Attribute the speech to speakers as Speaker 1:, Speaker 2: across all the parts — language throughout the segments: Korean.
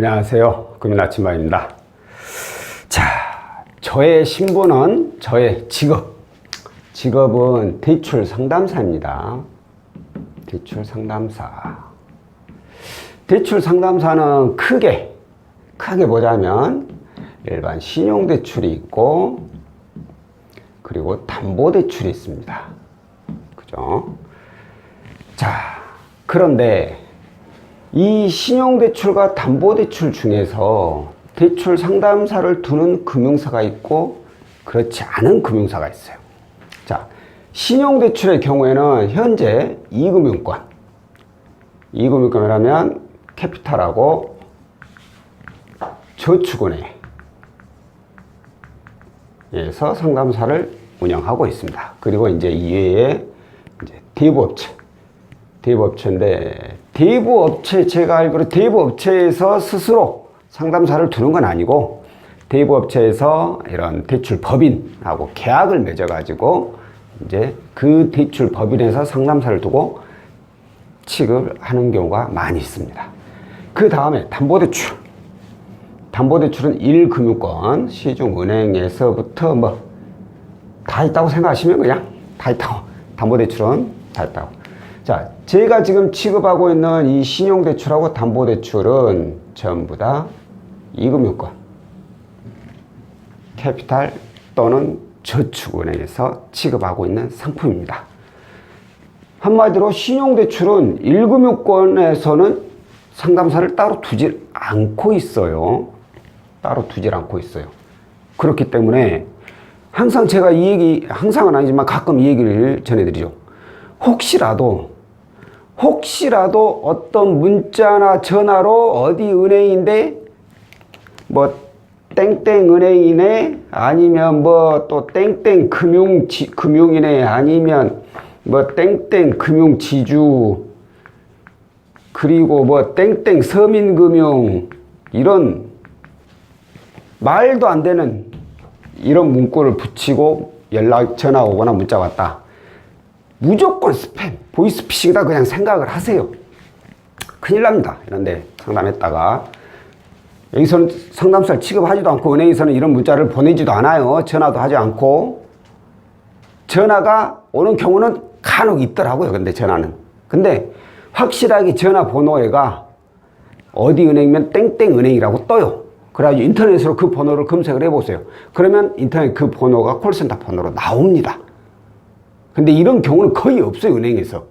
Speaker 1: 안녕하세요. 금융아침마입니다. 자, 저의 신분은, 저의 직업은 대출 상담사입니다. 대출 상담사. 대출 상담사는 크게 보자면 일반 신용대출이 있고, 그리고 담보대출이 있습니다. 그죠? 자, 그런데 이 신용대출과 담보대출 중에서 대출 상담사를 두는 금융사가 있고 그렇지 않은 금융사가 있어요. 자, 신용대출의 경우에는 현재 이금융권이라면 캐피탈하고 저축은행에서 상담사를 운영하고 있습니다. 그리고 이제 이외에 대부업체인데, 제가 알기로 대부업체에서 스스로 상담사를 두는 건 아니고, 대부업체에서 이런 대출 법인하고 계약을 맺어가지고, 이제 그 대출 법인에서 상담사를 두고 취급을 하는 경우가 많이 있습니다. 그 다음에 담보대출. 담보대출은 1금융권, 시중은행에서부터 다 있다고 생각하시면 그냥 다 있다고. 담보대출은 다 있다고. 자, 제가 지금 취급하고 있는 이 신용대출하고 담보대출은 전부 다 2금융권, 캐피탈 또는 저축은행에서 취급하고 있는 상품입니다. 한마디로 신용대출은 1금융권에서는 상담사를 따로 두질 않고 있어요. 그렇기 때문에 항상 제가 이 얘기, 항상은 아니지만 가끔 이 얘기를 전해드리죠. 혹시라도 어떤 문자나 전화로 어디 은행인데 땡땡 은행이네, 아니면 또 땡땡 금융이네, 아니면 땡땡 금융지주, 그리고 땡땡 서민금융, 이런 말도 안 되는 이런 문구를 붙이고 전화 오거나 문자 왔다. 무조건 스팸, 보이스피싱이다 그냥 생각을 하세요. 큰일 납니다. 이런데 상담했다가 여기서는 상담사를 취급하지도 않고 은행에서는 이런 문자를 보내지도 않아요. 전화도 하지 않고. 전화가 오는 경우는 간혹 있더라고요. 근데 확실하게 전화번호가 어디 은행이면 땡땡 은행이라고 떠요. 그래가지고 인터넷으로 그 번호를 검색을 해보세요. 그러면 인터넷 그 번호가 콜센터 번호로 나옵니다. 근데 이런 경우는 거의 없어요, 은행에서.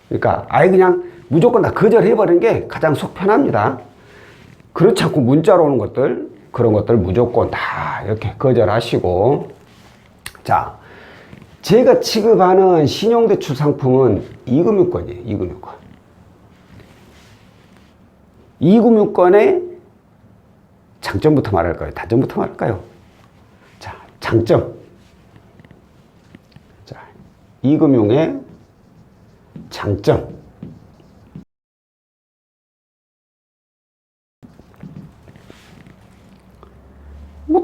Speaker 1: 그러니까 아예 그냥 무조건 다 거절해버리는 게 가장 속 편합니다. 그렇지 않고 문자로 오는 것들, 그런 것들 무조건 다 이렇게 거절하시고. 자, 제가 취급하는 신용대출 상품은 2금융권이에요, 2금융권. 2금융권의 장점부터 말할까요? 단점부터 말할까요? 자, 장점. 자, 2금융의 장점.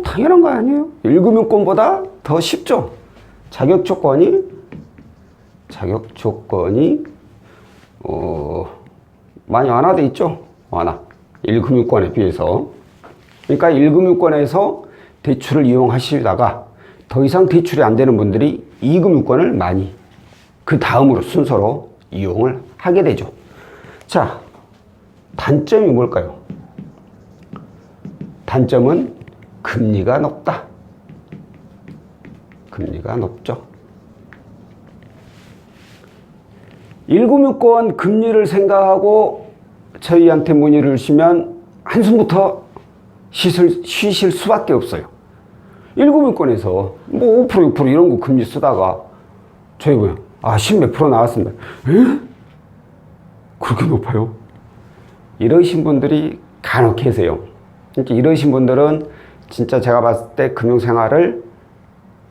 Speaker 1: 당연한 거 아니에요? 1금융권보다 더 쉽죠? 자격 조건이 많이 완화되어 있죠? 1금융권에 비해서. 그러니까 1금융권에서 대출을 이용하시다가 더 이상 대출이 안 되는 분들이 2금융권을 많이 그 다음으로 순서로 이용을 하게 되죠. 자, 단점이 뭘까요? 단점은 금리가 높다. 금리가 높죠. 1금융권 금리를 생각하고 저희한테 문의를 주시면 한숨부터 쉬실 수밖에 없어요. 1금융권에서 5%, 6% 이런 거 금리 쓰다가 저희 뭐야? 10몇 프로 나왔습니다. 에? 그렇게 높아요? 이러신 분들이 간혹 계세요. 그러니까 이러신 분들은 진짜 제가 봤을 때 금융생활을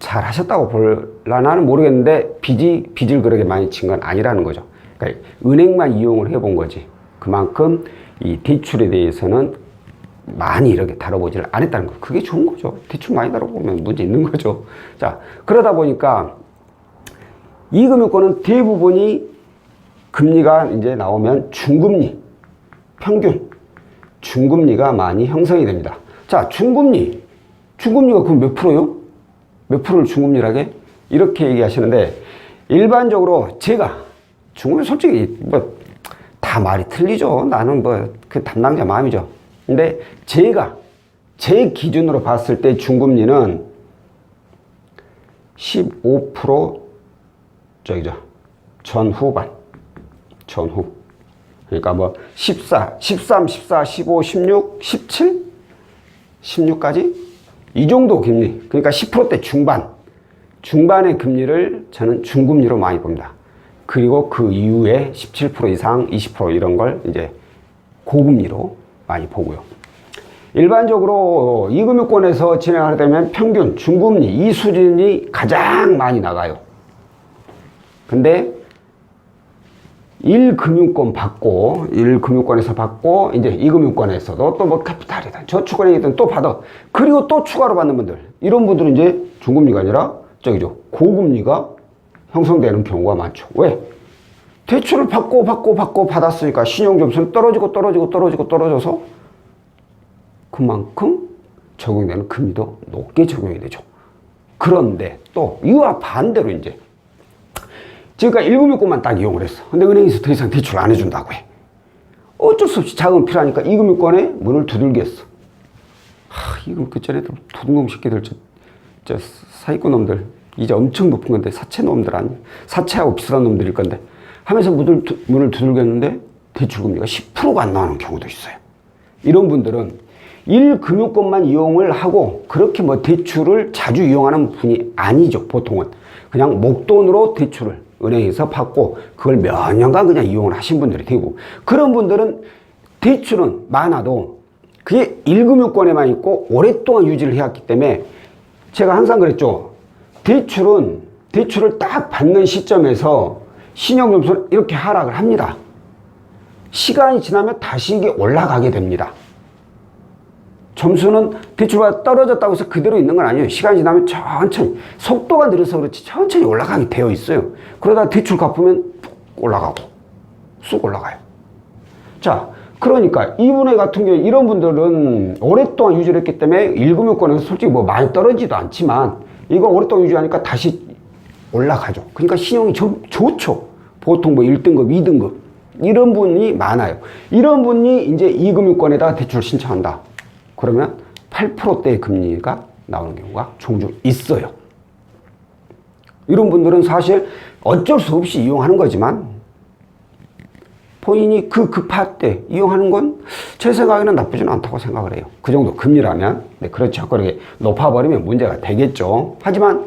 Speaker 1: 잘 하셨다고 볼라나는 모르겠는데 빚을 그렇게 많이 진 건 아니라는 거죠. 그러니까 은행만 이용을 해본 거지. 그만큼 이 대출에 대해서는 많이 이렇게 다뤄보지를 않았다는 거. 그게 좋은 거죠. 대출 많이 다뤄보면 문제 있는 거죠. 자, 그러다 보니까 이 금융권은 대부분이 금리가 이제 나오면 중금리, 평균 중금리가 많이 형성이 됩니다. 자, 중금리가 그럼 몇 프로요? 몇 프로를 중금리라게? 이렇게 얘기하시는데, 일반적으로 제가 중금리 솔직히 뭐 다 말이 틀리죠. 나는 뭐 그 담당자 마음이죠. 근데 제가 제 기준으로 봤을 때 중금리는 15% 전후. 그러니까 뭐 14, 13, 14, 15, 16, 17, 16까지 이 정도 금리. 그러니까 10%대 중반의 금리를 저는 중금리로 많이 봅니다. 그리고 그 이후에 17% 이상, 20% 이런 걸 이제 고금리로 많이 보고요. 일반적으로 이 금융권에서 진행하게 되면 평균 중금리 이 수준이 가장 많이 나가요. 근데 1금융권에서 받고 이제 2금융권에서도 또 뭐 카피탈이다 저축은행이든 또 받아. 그리고 또 추가로 받는 분들, 이런 분들은 이제 중금리가 아니라 고금리가 형성되는 경우가 많죠. 왜? 대출을 받고 받았으니까 신용점수는 떨어져서 그만큼 적용되는 금리도 높게 적용이 되죠. 그런데 또 이와 반대로 이제 지금까지 1금융권만 딱 이용을 했어. 근데 은행에서 더 이상 대출 안 해준다고 해. 어쩔 수 없이 자금 필요하니까 2금융권에 문을 두들겼어. 이금 그전에도 도둑놈 새끼들, 저 사기꾼 놈들, 이제 엄청 높은 건데 사채하고 비슷한 놈들일 건데 하면서 문을 두들겼는데 대출금리가 10%가 안 나오는 경우도 있어요. 이런 분들은 1금융권만 이용을 하고 그렇게 뭐 대출을 자주 이용하는 분이 아니죠. 보통은 그냥 목돈으로 대출을 은행에서 받고 그걸 몇 년간 그냥 이용을 하신 분들이 되고, 그런 분들은 대출은 많아도 그게 1금융권에만 있고 오랫동안 유지를 해왔기 때문에 제가 항상 그랬죠. 대출을 딱 받는 시점에서 신용점수는 이렇게 하락을 합니다. 시간이 지나면 다시 이게 올라가게 됩니다. 점수는 대출보다 떨어졌다고 해서 그대로 있는 건 아니에요. 시간이 지나면 천천히, 속도가 느려서 그렇지 천천히 올라가게 되어 있어요. 그러다 대출 갚으면 올라가고 쑥 올라가요. 자, 그러니까 이분의 같은 경우에 이런 분들은 오랫동안 유지를 했기 때문에 1금융권에서 솔직히 뭐 많이 떨어지지도 않지만 이거 오랫동안 유지하니까 다시 올라가죠. 그러니까 신용이 좋죠. 보통 뭐 1등급, 2등급 이런 분이 많아요. 이런 분이 이제 2금융권에다가 대출을 신청한다. 그러면 8%대의 금리가 나오는 경우가 종종 있어요. 이런 분들은 사실 어쩔 수 없이 이용하는 거지만 본인이 그 급할 때 이용하는 건 제 생각에는 나쁘지는 않다고 생각을 해요. 그 정도 금리라면. 네, 그렇죠. 그렇게 높아버리면 문제가 되겠죠. 하지만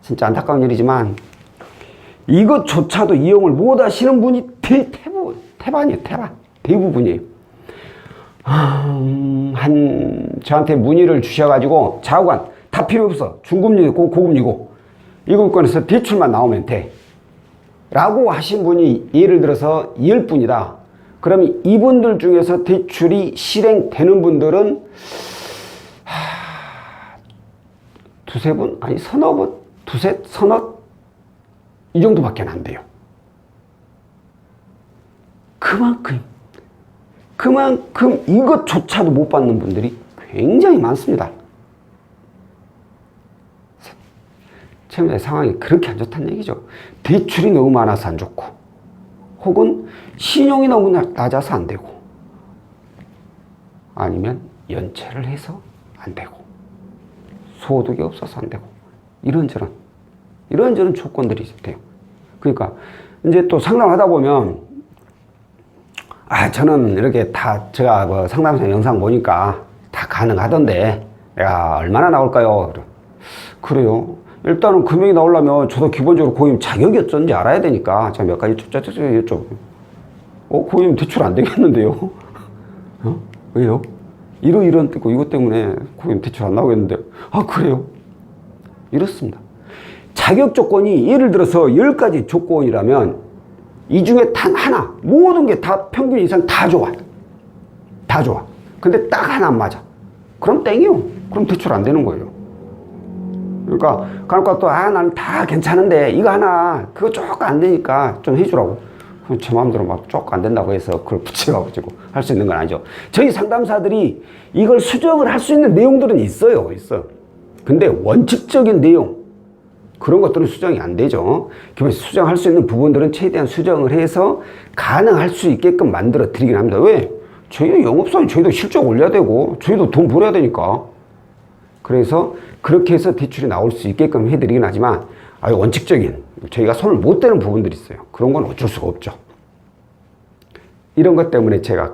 Speaker 1: 진짜 안타까운 일이지만 이것조차도 이용을 못 하시는 분이 대부분이에요. 저한테 문의를 주셔가지고 자우관 다 필요 없어. 중금리고 고금리고 이금권에서 대출만 나오면 돼. 라고 하신 분이 예를 들어서 10분이다. 그러면 이분들 중에서 대출이 실행되는 분들은 두세 분? 아니 서너 분? 서너? 이 정도밖에 안 돼요. 그만큼 이것조차도 못 받는 분들이 굉장히 많습니다. 최근에 상황이 그렇게 안 좋다는 얘기죠. 대출이 너무 많아서 안 좋고, 혹은 신용이 너무 낮아서 안 되고, 아니면 연체를 해서 안 되고, 소득이 없어서 안 되고, 이런저런 조건들이 돼요. 그러니까 이제 또 상담을 하다 보면 저는 이렇게 다 제가 뭐 상담사 영상 보니까 다 가능하던데 내가 얼마나 나올까요? 그래요. 일단은 금액이 나오려면 저도 기본적으로 고객님 자격이 어쩐지 알아야 되니까 제가 몇 가지 여쭤. 고객님 대출 안 되겠는데요? 왜요? 이런 뜻고 이것 때문에 고객님 대출 안 나오겠는데. 그래요? 이렇습니다. 자격 조건이 예를 들어서 10가지 조건이라면 이 중에 단 하나, 모든 게 다 평균 이상 다 좋아. 근데 딱 하나 안 맞아. 그럼 땡이요. 그럼 대출 안 되는 거예요. 그러니까 또 나는 다 괜찮은데 이거 하나 그거 조금 안 되니까 좀 해주라고. 제 마음대로 막 쭉 안 된다고 해서 그걸 붙여가지고 할 수 있는 건 아니죠. 저희 상담사들이 이걸 수정을 할 수 있는 내용들은 있어요. 근데 원칙적인 내용, 그런 것들은 수정이 안 되죠. 기본 수정할 수 있는 부분들은 최대한 수정을 해서 가능할 수 있게끔 만들어 드리긴 합니다. 왜? 저희도 영업사원, 저희도 실적 올려야 되고, 저희도 돈 벌어야 되니까. 그래서 그렇게 해서 대출이 나올 수 있게끔 해드리긴 하지만, 원칙적인, 저희가 손을 못 대는 부분들이 있어요. 그런 건 어쩔 수가 없죠. 이런 것 때문에 제가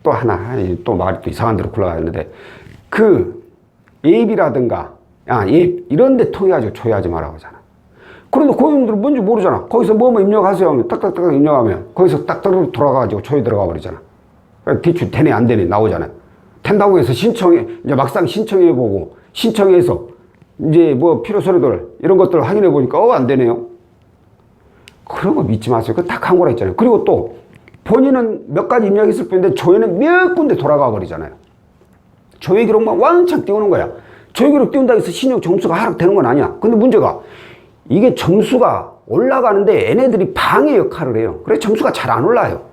Speaker 1: 또 하나, 또 말이 또 이상한 데로 굴러가는데, 앱이라든가, 앱, 이런 데 통해가지고 조회하지 말라고 하잖아. 그런데 고객님들은 뭔지 모르잖아. 거기서 뭐뭐 입력하세요 하면 딱딱딱 입력하면 거기서 딱 돌아가가지고 조회 들어가 버리잖아. 대출 되네 안 되네 나오잖아요. 된다고 해서 신청해, 이제 막상 신청해보고, 신청해서 이제 뭐 필요 서류들, 이런 것들 확인해보니까, 안 되네요. 그런 거 믿지 마세요. 그거 딱 한 거라 했잖아요. 그리고 또, 본인은 몇 가지 입력했을 뿐인데, 조회는 몇 군데 돌아가 버리잖아요. 조회 기록만 왕창 띄우는 거야. 조회 기록 띄운다고 해서 신용 점수가 하락되는 건 아니야. 근데 문제가, 이게 점수가 올라가는데 얘네들이 방해 역할을 해요. 그래서 점수가 잘 안 올라요.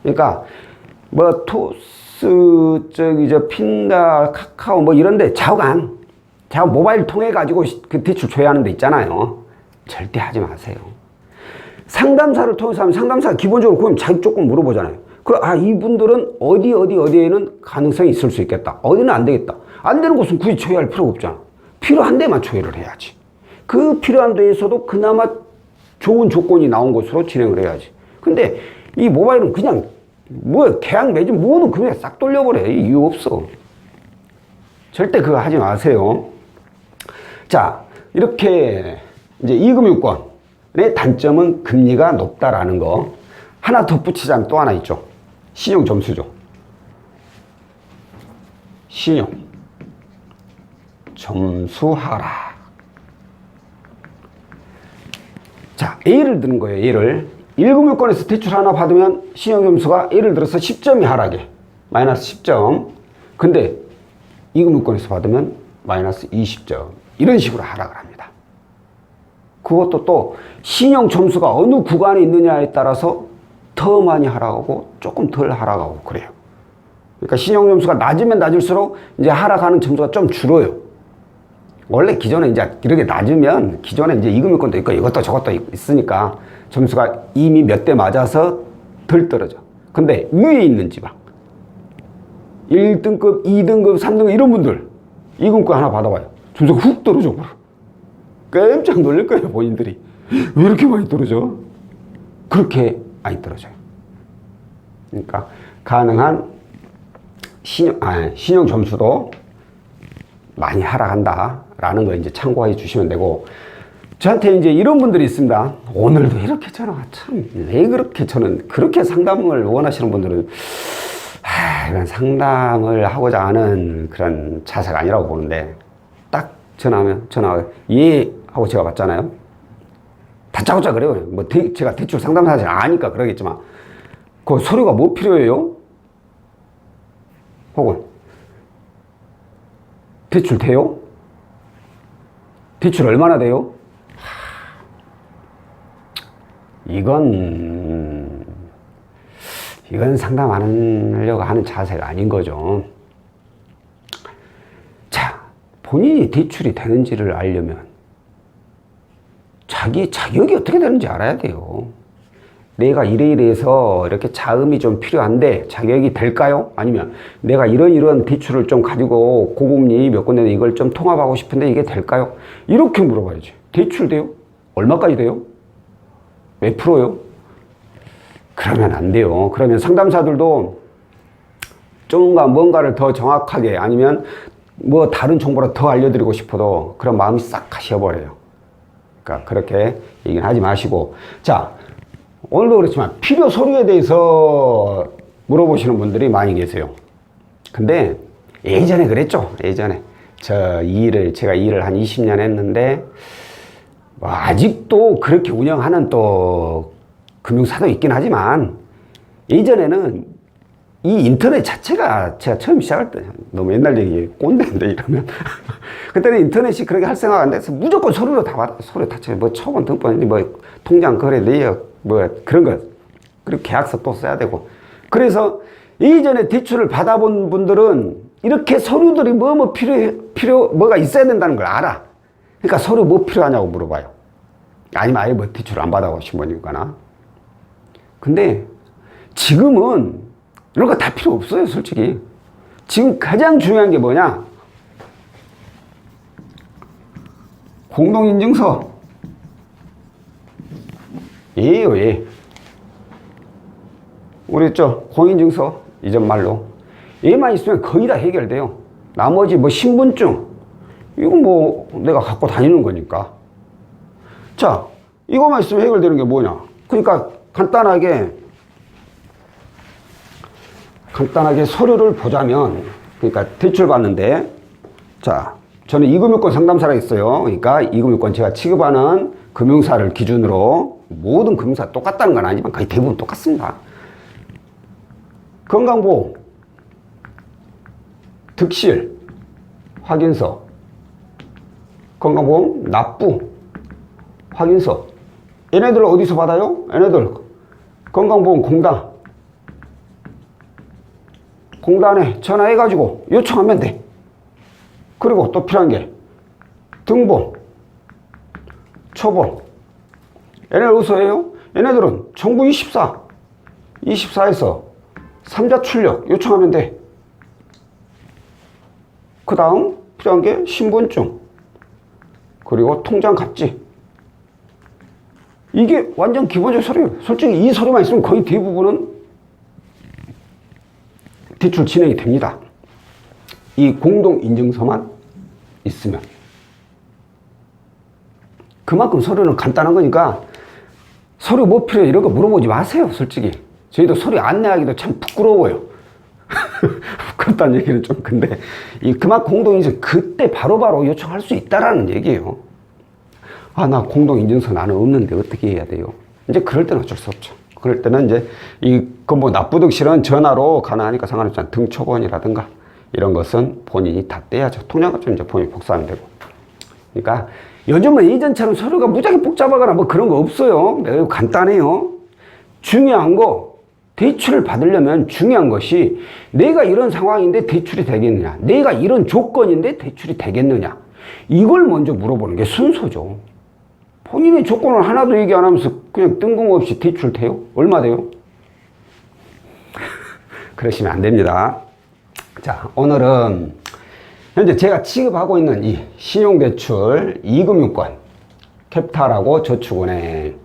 Speaker 1: 그러니까, 뭐, 핀다, 카카오, 뭐 이런데 자관 모바일 통해가지고 그 대출 조회하는 데 있잖아요. 절대 하지 마세요. 상담사를 통해서 하면 상담사가 기본적으로 그럼 자기 조건 물어보잖아요. 이분들은 어디에는 가능성이 있을 수 있겠다. 어디는 안 되겠다. 안 되는 곳은 굳이 조회할 필요가 없잖아. 필요한 데만 조회를 해야지. 그 필요한 데에서도 그나마 좋은 조건이 나온 곳으로 진행을 해야지. 근데 이 모바일은 그냥 계약 맺은 모든 금액 싹 돌려버려. 이유 없어. 절대 그거 하지 마세요. 자, 이렇게 이제 이금융권의 단점은 금리가 높다라는 거. 하나 덧붙이자면 또 하나 있죠. 신용 점수죠. 신용 점수 하락. 자, 예를 드는 거예요. 예를 1금융권에서 대출 하나 받으면 신용점수가 예를 들어서 10점이 하락해. 마이너스 10점. 근데 2금융권에서 받으면 마이너스 20점. 이런 식으로 하락을 합니다. 그것도 또 신용점수가 어느 구간에 있느냐에 따라서 더 많이 하락하고 조금 덜 하락하고 그래요. 그러니까 신용점수가 낮으면 낮을수록 이제 하락하는 점수가 좀 줄어요. 원래 기존에 이제 이렇게 낮으면 기존에 이제 2금융권도 있고 이것도 저것도 있으니까 점수가 이미 몇 대 맞아서 덜 떨어져. 근데 위에 있는 지방 1등급, 2등급, 3등급 이런 분들 2금융권 하나 받아봐요. 점수가 훅 떨어져. 깜짝 놀랄 거예요. 본인들이. 왜 이렇게 많이 떨어져? 그렇게 많이 떨어져요. 그러니까 가능한 신용 점수도 많이 하락한다라는 거 이제 참고해 주시면 되고, 저한테 이제 이런 분들이 있습니다. 오늘도 이렇게 전화가 참, 왜 그렇게 저는 그렇게 상담을 원하시는 분들은 이건 상담을 하고자 하는 그런 자세가 아니라고 보는데, 딱 전화하면 전화가 예 하고 제가 받잖아요. 다짜고짜 그래요. 뭐 제가 대출 상담사지 아니까 그러겠지만, 그 서류가 뭐 필요해요? 혹은 대출 돼요? 대출 얼마나 돼요? 이건 상담 안 하려고 하는 자세가 아닌 거죠. 자, 본인이 대출이 되는지를 알려면 자기 자격이 어떻게 되는지 알아야 돼요. 내가 이래서 이렇게 자금이 좀 필요한데 자격이 될까요? 아니면 내가 이런 대출을 좀 가지고 고금리 몇 군데 이걸 좀 통합하고 싶은데 이게 될까요? 이렇게 물어봐야지. 대출 돼요? 얼마까지 돼요? 몇 프로요? 그러면 안 돼요. 그러면 상담사들도 뭔가를 더 정확하게 아니면 뭐 다른 정보를 더 알려드리고 싶어도 그런 마음이 싹 가셔버려요. 그러니까 그렇게 얘기는 하지 마시고, 자, 오늘도 그렇지만 필요 서류에 대해서 물어보시는 분들이 많이 계세요. 근데 예전에 그랬죠. 예전에 제가 이 일을 한 20년 했는데 뭐 아직도 그렇게 운영하는 또 금융사도 있긴 하지만, 예전에는 이 인터넷 자체가 제가 처음 시작할 때 너무 옛날 얘기 꼰대인데 이러면 그때는 인터넷이 그렇게 할 생각 안 돼서 무조건 서류로 다 받아. 서류 다 뭐 초본 등본 뭐 통장 거래 내역 뭐 그런 거 그리고 계약서 또 써야 되고. 그래서 이전에 대출을 받아본 분들은 이렇게 서류들이 뭐가 있어야 된다는 걸 알아. 그러니까 서류 뭐 필요하냐고 물어봐요. 아니면 아예 뭐 대출을 안 받아보신 분이거나. 근데 지금은 이런 거 다 필요 없어요, 솔직히. 지금 가장 중요한 게 뭐냐? 공동인증서. 예요, 예. 우리 공인증서, 이전 말로. 얘만 있으면 거의 다 해결돼요. 나머지 뭐 신분증, 이건 뭐 내가 갖고 다니는 거니까. 자, 이거만 있으면 해결되는 게 뭐냐? 그러니까 간단하게 서류를 보자면, 그러니까 대출 받는데, 자, 저는 이금융권 상담사라 있어요. 그러니까 이금융권 제가 취급하는 금융사를 기준으로 모든 금융사 똑같다는 건 아니지만 거의 대부분 똑같습니다. 건강보험, 득실, 확인서, 건강보험, 납부, 확인서. 얘네들 어디서 받아요? 얘네들 건강보험 공단에 전화해가지고 요청하면 돼. 그리고 또 필요한 게 등본, 초본. 얘네들 어디서 해요? 얘네들은 정부 24에서 3자 출력 요청하면 돼. 그 다음 필요한 게 신분증, 그리고 통장 갑질. 이게 완전 기본적 서류예요. 솔직히 이 서류만 있으면 거의 대부분은 대출 진행이 됩니다. 이 공동인증서만 있으면. 그만큼 서류는 간단한 거니까 서류 뭐 필요해 이런 거 물어보지 마세요, 솔직히. 저희도 서류 안내하기도 참 부끄러워요. 부끄럽다는 얘기는 좀 근데 그만큼 공동인증서 그때 바로바로 요청할 수 있다라는 얘기예요. 아, 나 공동인증서 나는 없는데 어떻게 해야 돼요? 이제 그럴 때는 어쩔 수 없죠. 그럴 때는 이제 뭐 납부득실은 전화로 가능하니까 상관없지만 등초본이라든가 이런 것은 본인이 다 떼야죠. 통장갑질 이제 본인이 복사하면 되고. 그러니까 요즘은 이전처럼 서류가 무지하게 복잡하거나 뭐 그런 거 없어요. 매우 간단해요. 중요한 거, 대출을 받으려면 중요한 것이 내가 이런 상황인데 대출이 되겠느냐, 내가 이런 조건인데 대출이 되겠느냐, 이걸 먼저 물어보는 게 순서죠. 본인의 조건을 하나도 얘기 안 하면서 그냥 뜬금없이 대출 돼요? 얼마 돼요? 그러시면 안 됩니다. 자, 오늘은 현재 제가 취급하고 있는 이 신용대출 이금융권 캡탈하고 저축은행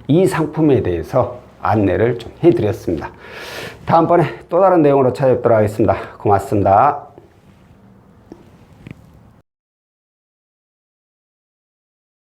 Speaker 1: 이 상품에 대해서 안내를 좀 해드렸습니다. 다음번에 또 다른 내용으로 찾아뵙도록 하겠습니다. 고맙습니다.